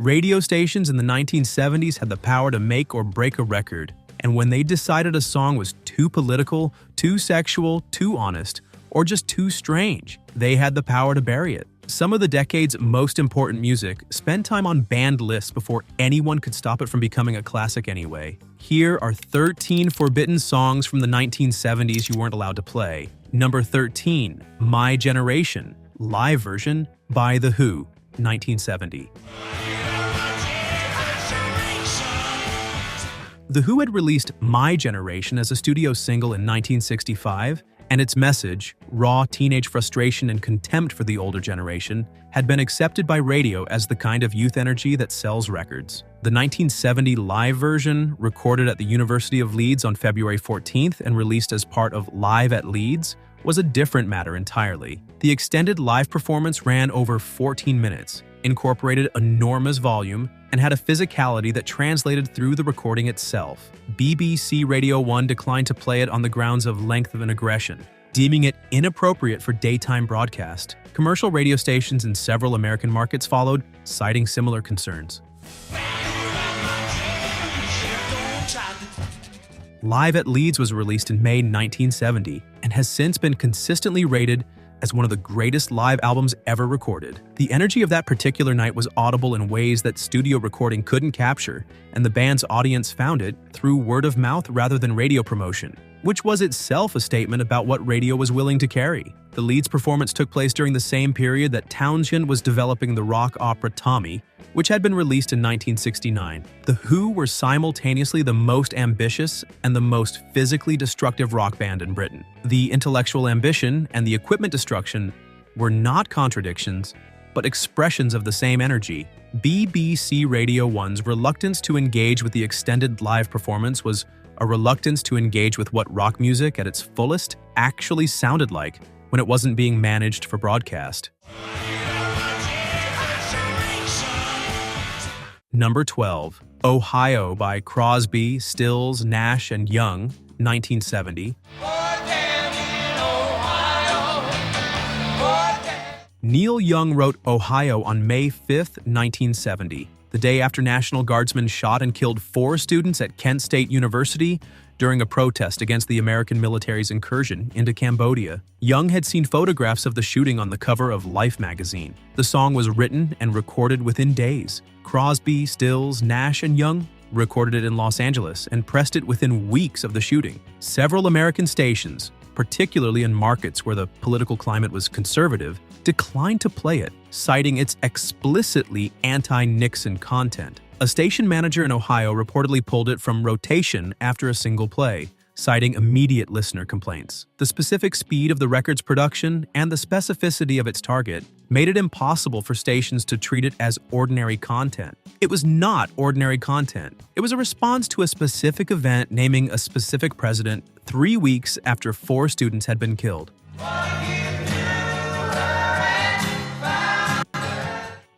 Radio stations in the 1970s had the power to make or break a record, and when they decided a song was too political, too sexual, too honest, or just too strange, they had the power to bury it. Some of the decade's most important music spent time on banned lists before anyone could stop it from becoming a classic anyway. Here are 13 forbidden songs from the 1970s you weren't allowed to play. Number 13, My Generation, live version by The Who, 1970. The Who had released My Generation as a studio single in 1965, and its message, raw teenage frustration and contempt for the older generation, had been accepted by radio as the kind of youth energy that sells records. The 1970 live version, recorded at the University of Leeds on February 14th and released as part of Live at Leeds, was a different matter entirely. The extended live performance ran over 14 minutes, incorporated enormous volume, and had a physicality that translated through the recording itself. BBC Radio 1 declined to play it on the grounds of length and aggression, deeming it inappropriate for daytime broadcast. Commercial radio stations in several American markets followed, citing similar concerns. Live at Leeds was released in May 1970 and has since been consistently rated as one of the greatest live albums ever recorded. The energy of that particular night was audible in ways that studio recording couldn't capture, and the band's audience found it through word of mouth rather than radio promotion, which was itself a statement about what radio was willing to carry. The Leeds performance took place during the same period that Townshend was developing the rock opera Tommy, which had been released in 1969. The Who were simultaneously the most ambitious and the most physically destructive rock band in Britain. The intellectual ambition and the equipment destruction were not contradictions, but expressions of the same energy. BBC Radio 1's reluctance to engage with the extended live performance was a reluctance to engage with what rock music at its fullest actually sounded like when it wasn't being managed for broadcast. Number 12, Ohio by Crosby, Stills, Nash & Young, 1970. Neil Young wrote Ohio on May 5, 1970, the day after National Guardsmen shot and killed 4 students at Kent State University during a protest against the American military's incursion into Cambodia. Young had seen photographs of the shooting on the cover of Life magazine. The song was written and recorded within days. Crosby, Stills, Nash & Young recorded it in Los Angeles and pressed it within weeks of the shooting. Several American stations, particularly in markets where the political climate was conservative, declined to play it, citing its explicitly anti-Nixon content. A station manager in Ohio reportedly pulled it from rotation after a single play, citing immediate listener complaints. The specific speed of the record's production and the specificity of its target made it impossible for stations to treat it as ordinary content. It was not ordinary content. It was a response to a specific event naming a specific president 3 weeks after 4 students had been killed.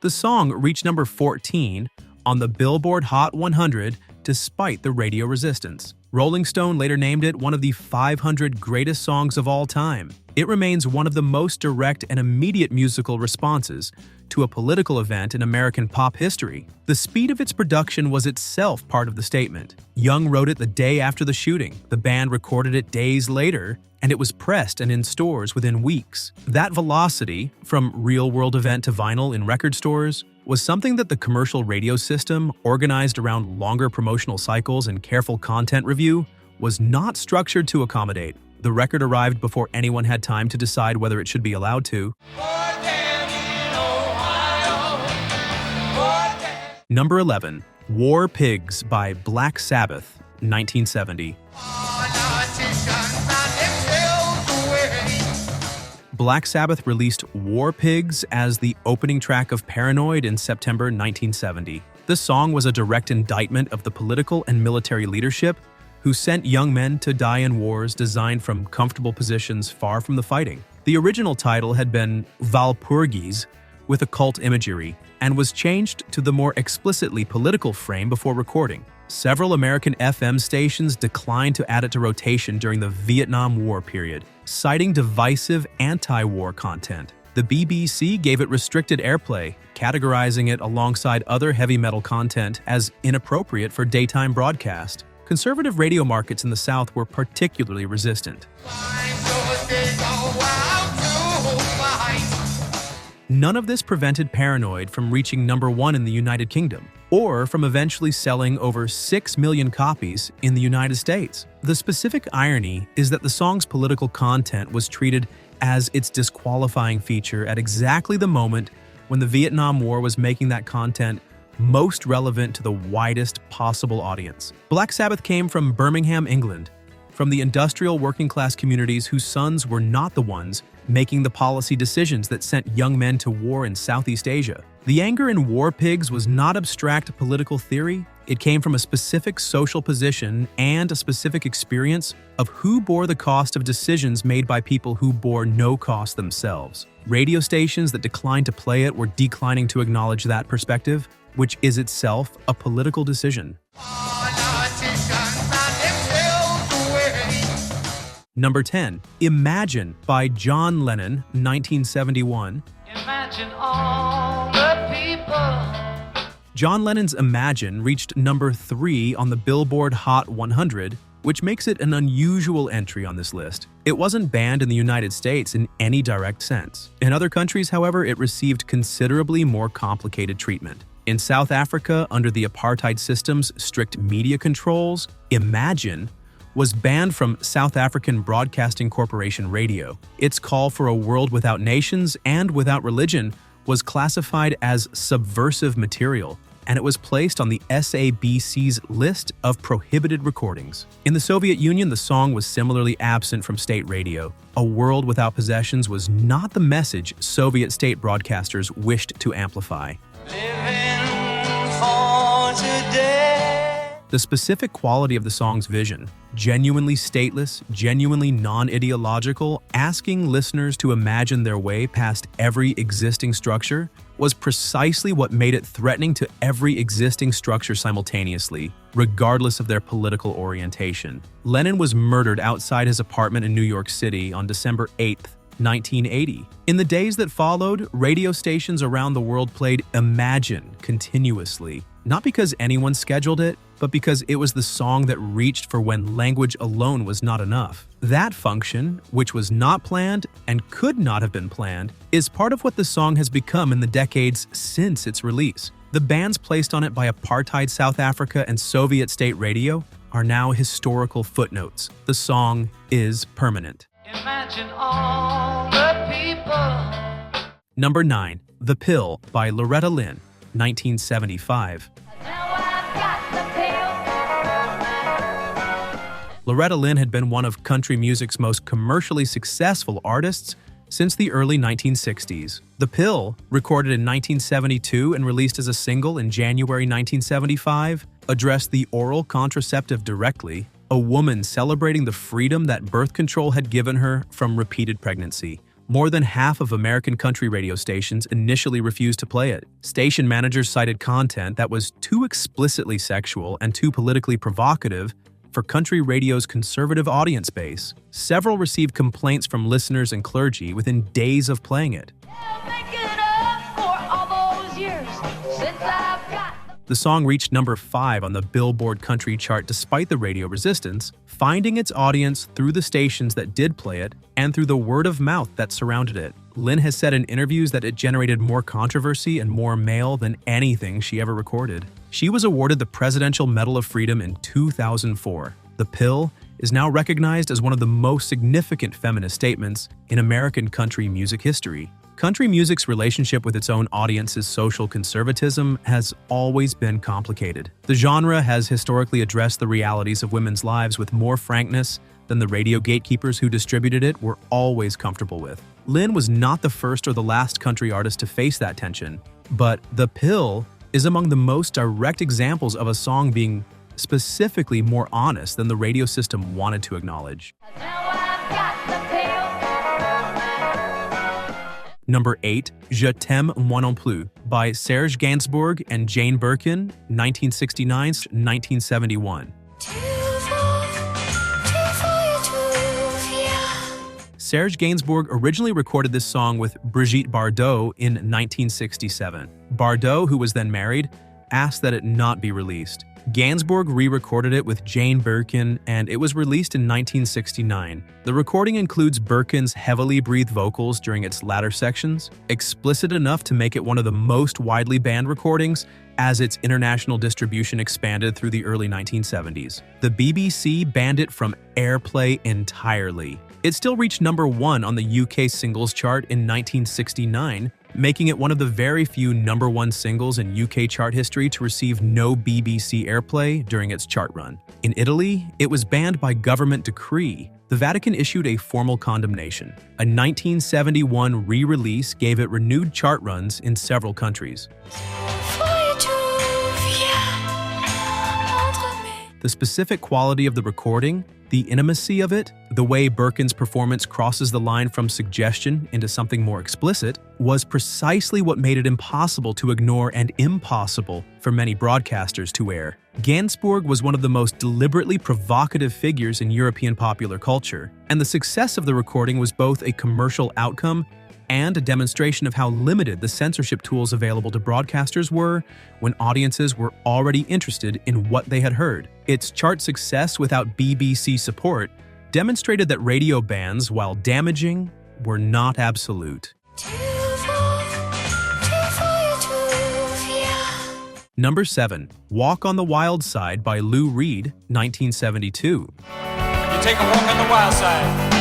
The song reached number 14 on the Billboard Hot 100 despite the radio resistance. Rolling Stone later named it one of the 500 greatest songs of all time. It remains one of the most direct and immediate musical responses to a political event in American pop history. The speed of its production was itself part of the statement. Young wrote it the day after the shooting. The band recorded it days later, and it was pressed and in stores within weeks. That velocity, from real-world event to vinyl in record stores, was something that the commercial radio system, organized around longer promotional cycles and careful content review, was not structured to accommodate. The record arrived before anyone had time to decide whether it should be allowed to. Number 11, War Pigs by Black Sabbath, 1970. Black Sabbath released War Pigs as the opening track of Paranoid in September 1970. This song was a direct indictment of the political and military leadership who sent young men to die in wars designed from comfortable positions far from the fighting. The original title had been Walpurgis, with occult imagery, and was changed to the more explicitly political frame before recording. Several American FM stations declined to add it to rotation during the Vietnam War period, citing divisive anti-war content. The BBC gave it restricted airplay, categorizing it alongside other heavy metal content as inappropriate for daytime broadcast. Conservative radio markets in the South were particularly resistant. None of this prevented Paranoid from reaching #1 in the United Kingdom, or from eventually selling over 6 million copies in the United States. The specific irony is that the song's political content was treated as its disqualifying feature at exactly the moment when the Vietnam War was making that content most relevant to the widest possible audience. Black Sabbath came from Birmingham, England, from the industrial working-class communities whose sons were not the ones making the policy decisions that sent young men to war in Southeast Asia. The anger in War Pigs was not abstract political theory. It came from a specific social position and a specific experience of who bore the cost of decisions made by people who bore no cost themselves. Radio stations that declined to play it were declining to acknowledge that perspective, which is itself a political decision. Number 10, Imagine by John Lennon, 1971. Imagine all the people. John Lennon's Imagine reached number 3 on the Billboard Hot 100, which makes it an unusual entry on this list. It wasn't banned in the United States in any direct sense. In other countries, however, it received considerably more complicated treatment. In South Africa, under the apartheid system's strict media controls, Imagine was banned from South African Broadcasting Corporation radio. Its call for a world without nations and without religion was classified as subversive material, and it was placed on the SABC's list of prohibited recordings. In the Soviet Union, the song was similarly absent from state radio. A world without possessions was not the message Soviet state broadcasters wished to amplify. Living for today. The specific quality of the song's vision, genuinely stateless, genuinely non-ideological, asking listeners to imagine their way past every existing structure, was precisely what made it threatening to every existing structure simultaneously, regardless of their political orientation. Lennon was murdered outside his apartment in New York City on December 8, 1980. In the days that followed, radio stations around the world played Imagine continuously, not because anyone scheduled it, but because it was the song that reached for when language alone was not enough. That function, which was not planned and could not have been planned, is part of what the song has become in the decades since its release. The bans placed on it by apartheid South Africa and Soviet state radio are now historical footnotes. The song is permanent. Imagine all the people. Number 9, The Pill by Loretta Lynn, 1975. Loretta Lynn had been one of country music's most commercially successful artists since the early 1960s. The Pill, recorded in 1972 and released as a single in January 1975, addressed the oral contraceptive directly, a woman celebrating the freedom that birth control had given her from repeated pregnancy. More than half of American country radio stations initially refused to play it. Station managers cited content that was too explicitly sexual and too politically provocative for country radio's conservative audience base. Several received complaints from listeners and clergy within days of playing it. The song reached number 5 on the Billboard Country chart despite the radio resistance, finding its audience through the stations that did play it and through the word of mouth that surrounded it. Lynn has said in interviews that it generated more controversy and more mail than anything she ever recorded. She was awarded the Presidential Medal of Freedom in 2004. The Pill is now recognized as one of the most significant feminist statements in American country music history. Country music's relationship with its own audience's social conservatism has always been complicated. The genre has historically addressed the realities of women's lives with more frankness than the radio gatekeepers who distributed it were always comfortable with. Lynn was not the first or the last country artist to face that tension, but The Pill is among the most direct examples of a song being specifically more honest than the radio system wanted to acknowledge. Number 8, Je t'aime moi non plus by Serge Gainsbourg and Jane Birkin, 1969-1971. Serge Gainsbourg originally recorded this song with Brigitte Bardot in 1967. Bardot, who was then married, asked that it not be released. Gainsbourg re-recorded it with Jane Birkin, and it was released in 1969. The recording includes Birkin's heavily breathed vocals during its latter sections, explicit enough to make it one of the most widely banned recordings as its international distribution expanded through the early 1970s. The BBC banned it from airplay entirely. It still reached #1 on the UK singles chart in 1969, making it one of the very few #1 singles in UK chart history to receive no BBC airplay during its chart run. In Italy, it was banned by government decree. The Vatican issued a formal condemnation. A 1971 re-release gave it renewed chart runs in several countries. The specific quality of the recording, the intimacy of it, the way Birkin's performance crosses the line from suggestion into something more explicit, was precisely what made it impossible to ignore and impossible for many broadcasters to air. Gainsbourg was one of the most deliberately provocative figures in European popular culture, and the success of the recording was both a commercial outcome and a demonstration of how limited the censorship tools available to broadcasters were when audiences were already interested in what they had heard. Its chart success without BBC support demonstrated that radio bans, while damaging, were not absolute. Number 7. Walk on the Wild Side by Lou Reed, 1972. You take a walk on the wild side.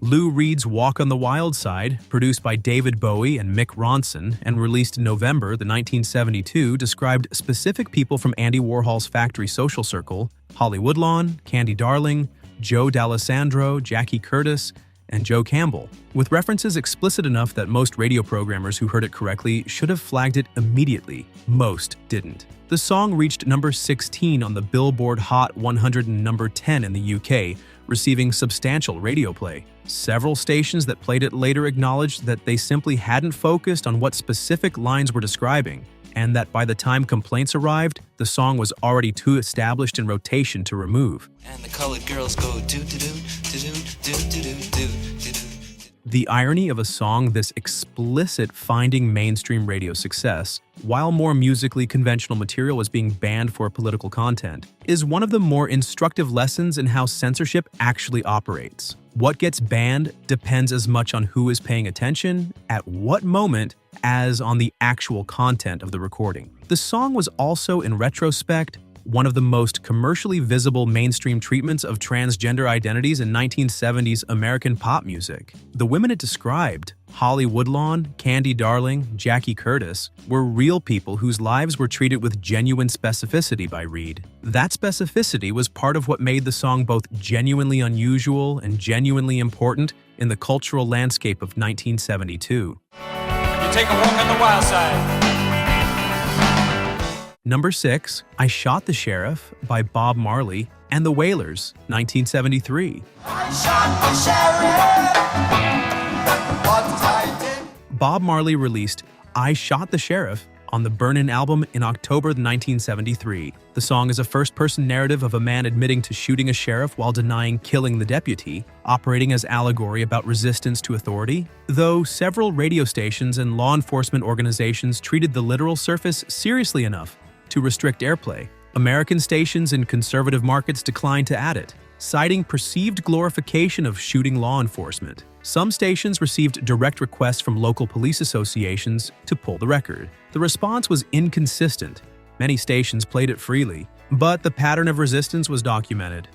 Lou Reed's Walk on the Wild Side, produced by David Bowie and Mick Ronson and released in November 1972, described specific people from Andy Warhol's factory social circle, Holly Woodlawn, Candy Darling, Joe D'Alessandro, Jackie Curtis, and Joe Campbell, with references explicit enough that most radio programmers who heard it correctly should have flagged it immediately. Most didn't. The song reached number 16 on the Billboard Hot 100 and number 10 in the UK, receiving substantial radio play. Several stations that played it later acknowledged that they simply hadn't focused on what specific lines were describing, and that by the time complaints arrived, the song was already too established in rotation to remove. And the colored girls go do-do-do, do-do, do-do-do, do-do-do. The irony of a song this explicit finding mainstream radio success, while more musically conventional material was being banned for political content, is one of the more instructive lessons in how censorship actually operates. What gets banned depends as much on who is paying attention, at what moment, as on the actual content of the recording. The song was also, in retrospect, one of the most commercially visible mainstream treatments of transgender identities in 1970s American pop music. The women it described, Holly Woodlawn, Candy Darling, Jackie Curtis, were real people whose lives were treated with genuine specificity by Reed. That specificity was part of what made the song both genuinely unusual and genuinely important in the cultural landscape of 1972. You take a walk on the wild side. Number 6, I Shot the Sheriff by Bob Marley and the Wailers, 1973. I shot the sheriff. What I did. Bob Marley released I Shot the Sheriff on the Burnin' album in October 1973. The song is a first-person narrative of a man admitting to shooting a sheriff while denying killing the deputy, operating as allegory about resistance to authority, though several radio stations and law enforcement organizations treated the literal surface seriously enough to restrict airplay. American stations in conservative markets declined to add it, citing perceived glorification of shooting law enforcement. Some stations received direct requests from local police associations to pull the record. The response was inconsistent. Many stations played it freely, but the pattern of resistance was documented.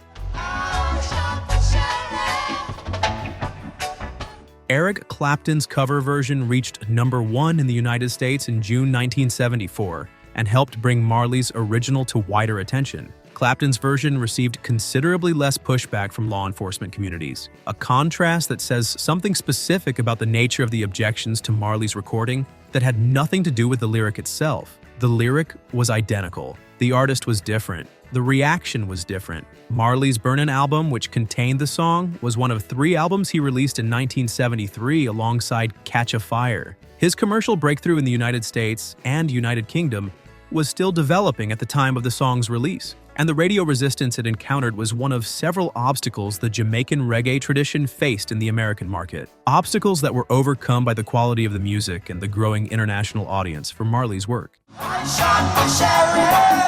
Eric Clapton's cover version reached number 1 in the United States in June 1974 and helped bring Marley's original to wider attention. Clapton's version received considerably less pushback from law enforcement communities, a contrast that says something specific about the nature of the objections to Marley's recording that had nothing to do with the lyric itself. The lyric was identical. The artist was different. The reaction was different. Marley's Burnin' album, which contained the song, was one of 3 albums he released in 1973 alongside Catch a Fire. His commercial breakthrough in the United States and United Kingdom was still developing at the time of the song's release. and the radio resistance it encountered was one of several obstacles the Jamaican reggae tradition faced in the American market. Obstacles that were overcome by the quality of the music and the growing international audience for Marley's work. I shot the sheriff,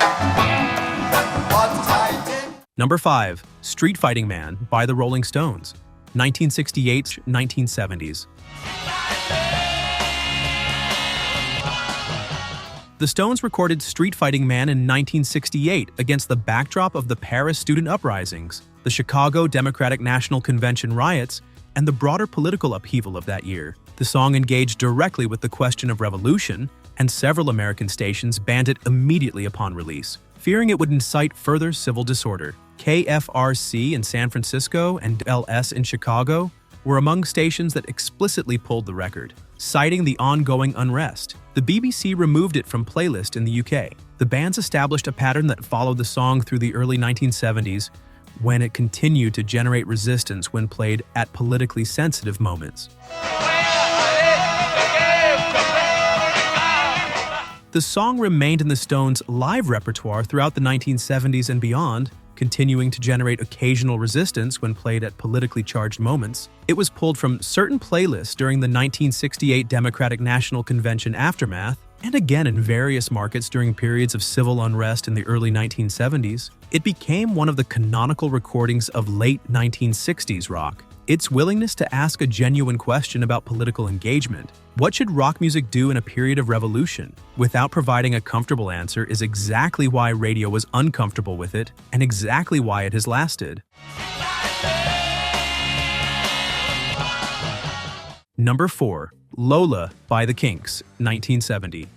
but I didn't. Number 5. Street Fighting Man by the Rolling Stones, 1968-1970s. The Stones recorded Street Fighting Man in 1968 against the backdrop of the Paris student uprisings, the Chicago Democratic National Convention riots, and the broader political upheaval of that year. The song engaged directly with the question of revolution, and several American stations banned it immediately upon release, fearing it would incite further civil disorder. KFRC in San Francisco and LS in Chicago were among stations that explicitly pulled the record, citing the ongoing unrest. The BBC removed it from playlist in the UK. The bands established a pattern that followed the song through the early 1970s, when it continued to generate resistance when played at politically sensitive moments. The song remained in the Stones' live repertoire throughout the 1970s and beyond, continuing to generate occasional resistance when played at politically charged moments. It was pulled from certain playlists during the 1968 Democratic National Convention aftermath, and again in various markets during periods of civil unrest in the early 1970s. It became one of the canonical recordings of late 1960s rock. Its willingness to ask a genuine question about political engagement. What should rock music do in a period of revolution? Without providing a comfortable answer is exactly why radio was uncomfortable with it, and exactly why it has lasted. Number 4. Lola by the Kinks, 1970.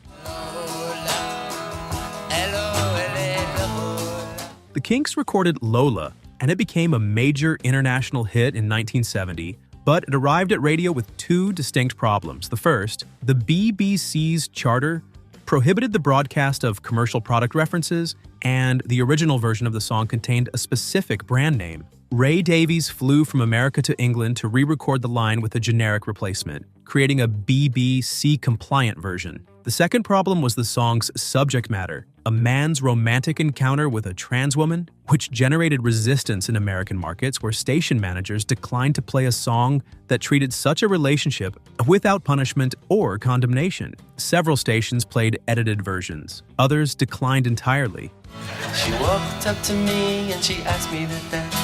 The Kinks recorded Lola, and it became a major international hit in 1970, but it arrived at radio with two distinct problems. The first, the BBC's charter prohibited the broadcast of commercial product references, and the original version of the song contained a specific brand name. Ray Davies flew from America to England to re-record the line with a generic replacement, creating a BBC-compliant version. The second problem was the song's subject matter, a man's romantic encounter with a trans woman, which generated resistance in American markets where station managers declined to play a song that treated such a relationship without punishment or condemnation. Several stations played edited versions. Others declined entirely. She walked up to me and she asked me to dance.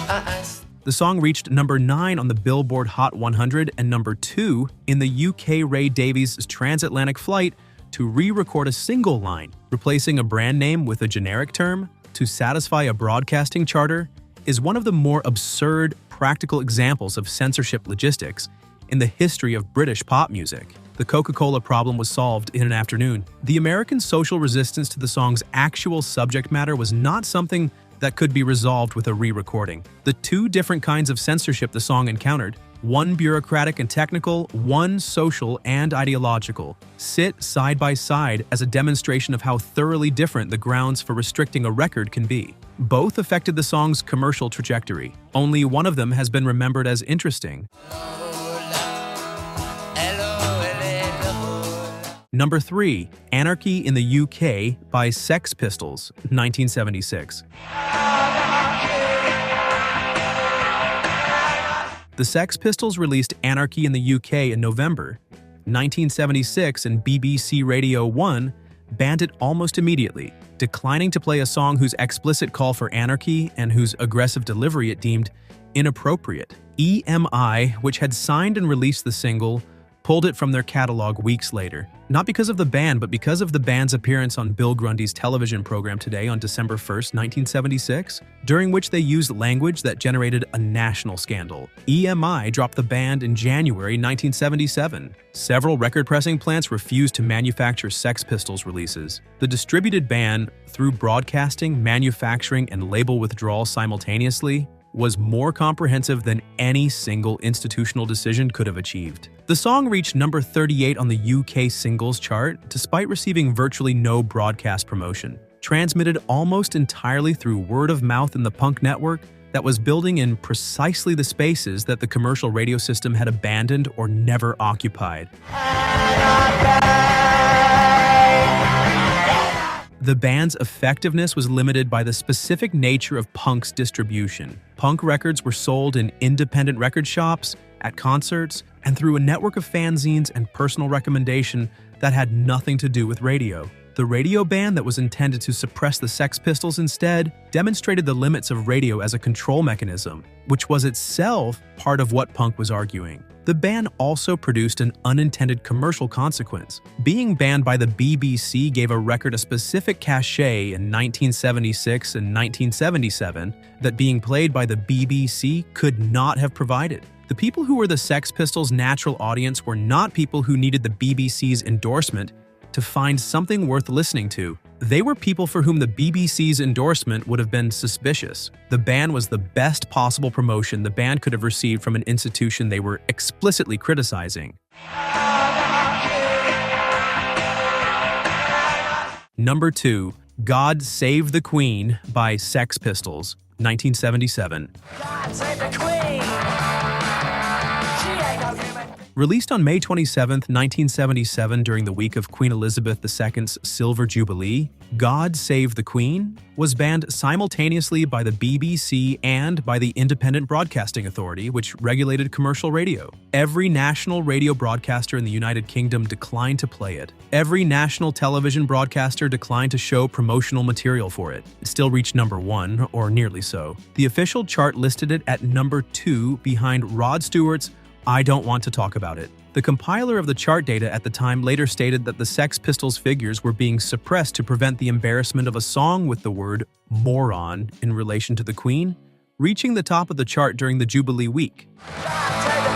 I asked. The song reached number 9 on the Billboard Hot 100 and number 2 in the UK Ray Davies' transatlantic flight to re-record a single line. Replacing a brand name with a generic term to satisfy a broadcasting charter is one of the more absurd practical examples of censorship logistics in the history of British pop music. The Coca-Cola problem was solved in an afternoon. The American social resistance to the song's actual subject matter was not something that could be resolved with a re-recording. The two different kinds of censorship the song encountered, one bureaucratic and technical, one social and ideological, sit side by side as a demonstration of how thoroughly different the grounds for restricting a record can be. Both affected the song's commercial trajectory. Only one of them has been remembered as interesting. Number 3. Anarchy in the UK by Sex Pistols, 1976. The Sex Pistols released Anarchy in the UK in November 1976, and BBC Radio 1 banned it almost immediately, declining to play a song whose explicit call for anarchy and whose aggressive delivery it deemed inappropriate. EMI, which had signed and released the single, pulled it from their catalog weeks later. Not because of the ban, but because of the band's appearance on Bill Grundy's television program Today on December 1st, 1976, during which they used language that generated a national scandal. EMI dropped the band in January 1977. Several record pressing plants refused to manufacture Sex Pistols releases. The distributed ban, through broadcasting, manufacturing, and label withdrawal simultaneously, was more comprehensive than any single institutional decision could have achieved. The song reached number 38 on the UK singles chart despite receiving virtually no broadcast promotion. Transmitted almost entirely through word of mouth in the punk network that was building in precisely the spaces that the commercial radio system had abandoned or never occupied. The band's effectiveness was limited by the specific nature of punk's distribution. Punk records were sold in independent record shops, at concerts, and through a network of fanzines and personal recommendation that had nothing to do with radio. The radio ban that was intended to suppress the Sex Pistols instead demonstrated the limits of radio as a control mechanism, which was itself part of what punk was arguing. The ban also produced an unintended commercial consequence. Being banned by the BBC gave a record a specific cachet in 1976 and 1977 that being played by the BBC could not have provided. The people who were the Sex Pistols' natural audience were not people who needed the BBC's endorsement to find something worth listening to. They were people for whom the BBC's endorsement would have been suspicious. The ban was the best possible promotion the band could have received from an institution they were explicitly criticizing. Number 2. God Save the Queen by Sex Pistols, 1977. God save the Queen. She ain't no human. Released on May 27, 1977 during the week of Queen Elizabeth II's Silver Jubilee, God Save the Queen was banned simultaneously by the BBC and by the Independent Broadcasting Authority, which regulated commercial radio. Every national radio broadcaster in the United Kingdom declined to play it. Every national television broadcaster declined to show promotional material for it. It still reached number 1, or nearly so. The official chart listed it at number 2 behind Rod Stewart's I Don't Want to Talk About It. The compiler of the chart data at the time later stated that the Sex Pistols figures were being suppressed to prevent the embarrassment of a song with the word moron in relation to the Queen, reaching the top of the chart during the Jubilee week. God save the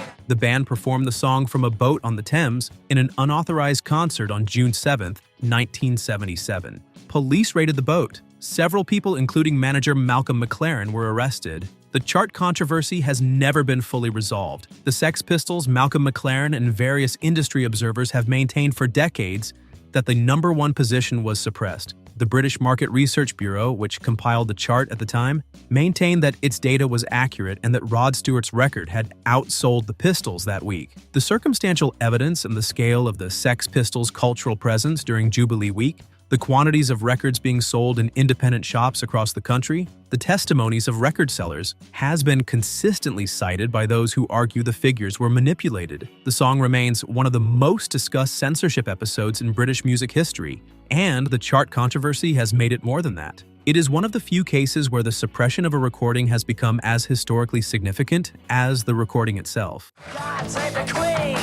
Queen. The band performed the song from a boat on the Thames in an unauthorized concert on June 7, 1977. Police raided the boat. Several people, including manager Malcolm McLaren, were arrested. The chart controversy has never been fully resolved. The Sex Pistols, Malcolm McLaren, and various industry observers have maintained for decades that the number 1 position was suppressed. The British Market Research Bureau, which compiled the chart at the time, maintained that its data was accurate and that Rod Stewart's record had outsold the Pistols that week. The circumstantial evidence and the scale of the Sex Pistols' cultural presence during Jubilee week, the quantities of records being sold in independent shops across the country, the testimonies of record sellers, has been consistently cited by those who argue the figures were manipulated. The song remains one of the most discussed censorship episodes in British music history, and the chart controversy has made it more than that. It is one of the few cases where the suppression of a recording has become as historically significant as the recording itself. God save the Queen.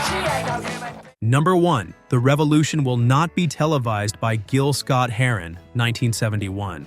She ain't no human. Number 1. The Revolution Will Not Be Televised by Gil Scott-Heron, 1971.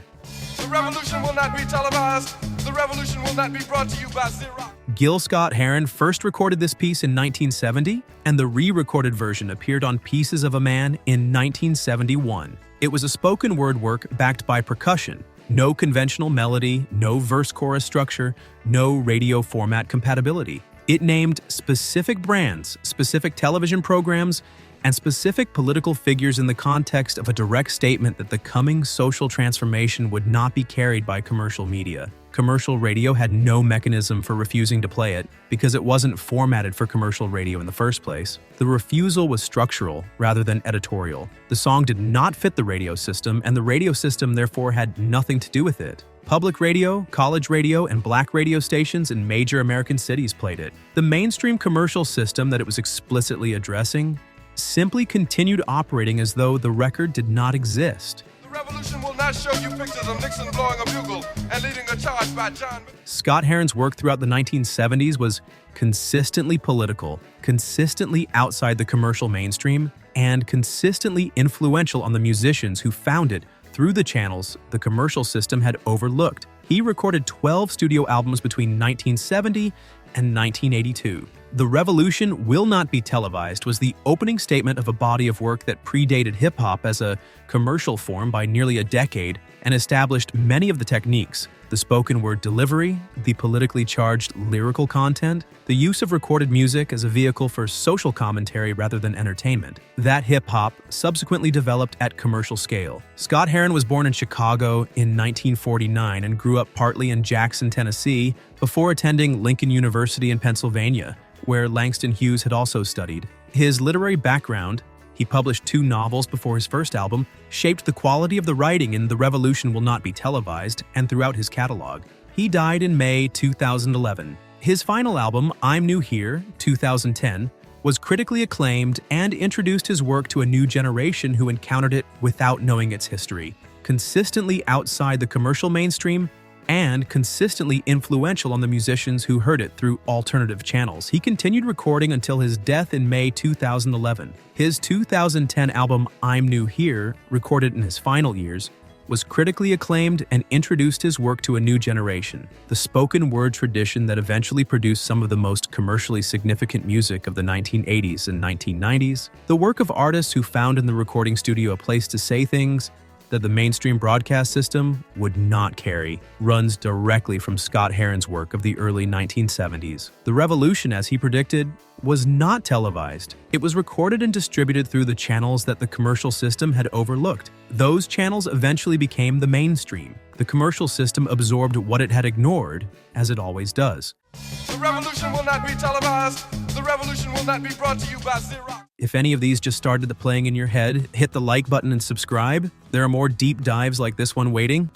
The revolution will not be televised. The revolution will not be brought to you by Xerox. Gil Scott-Heron first recorded this piece in 1970, and the re-recorded version appeared on Pieces of a Man in 1971. It was a spoken word work backed by percussion. No conventional melody, no verse-chorus structure, no radio format compatibility. It named specific brands, specific television programs, and specific political figures in the context of a direct statement that the coming social transformation would not be carried by commercial media. Commercial radio had no mechanism for refusing to play it because it wasn't formatted for commercial radio in the first place. The refusal was structural rather than editorial. The song did not fit the radio system, and the radio system therefore had nothing to do with it. Public radio, college radio, and black radio stations in major American cities played it. The mainstream commercial system that it was explicitly addressing simply continued operating as though the record did not exist. The revolution will not show you pictures of Nixon blowing a bugle and leading a charge by John. Scott-Heron's work throughout the 1970s was consistently political, consistently outside the commercial mainstream, and consistently influential on the musicians who found it through the channels the commercial system had overlooked. He recorded 12 studio albums between 1970 and 1982. The Revolution Will Not Be Televised was the opening statement of a body of work that predated hip-hop as a commercial form by nearly a decade and established many of the techniques: the spoken word delivery, the politically charged lyrical content, the use of recorded music as a vehicle for social commentary rather than entertainment. That hip-hop subsequently developed at commercial scale. Scott-Heron was born in Chicago in 1949 and grew up partly in Jackson, Tennessee, before attending Lincoln University in Pennsylvania, where Langston Hughes had also studied. His literary background, he published 2 novels before his first album, shaped the quality of the writing in The Revolution Will Not Be Televised and throughout his catalog. He died in May 2011. His final album, I'm New Here, 2010, was critically acclaimed and introduced his work to a new generation who encountered it without knowing its history. Consistently outside the commercial mainstream and consistently influential on the musicians who heard it through alternative channels, he continued recording until his death in May 2011. His 2010 album, I'm New Here, recorded in his final years, was critically acclaimed and introduced his work to a new generation, the spoken word tradition that eventually produced some of the most commercially significant music of the 1980s and 1990s, the work of artists who found in the recording studio a place to say things that the mainstream broadcast system would not carry, runs directly from Scott Heron's work of the early 1970s. The revolution, as he predicted, was not televised. It was recorded and distributed through the channels that the commercial system had overlooked. Those channels eventually became the mainstream. The commercial system absorbed what it had ignored, as it always does. The revolution will not be televised. The revolution will not be brought to you by Xerox. If any of these just started playing in your head, hit the like button and subscribe. There are more deep dives like this one waiting.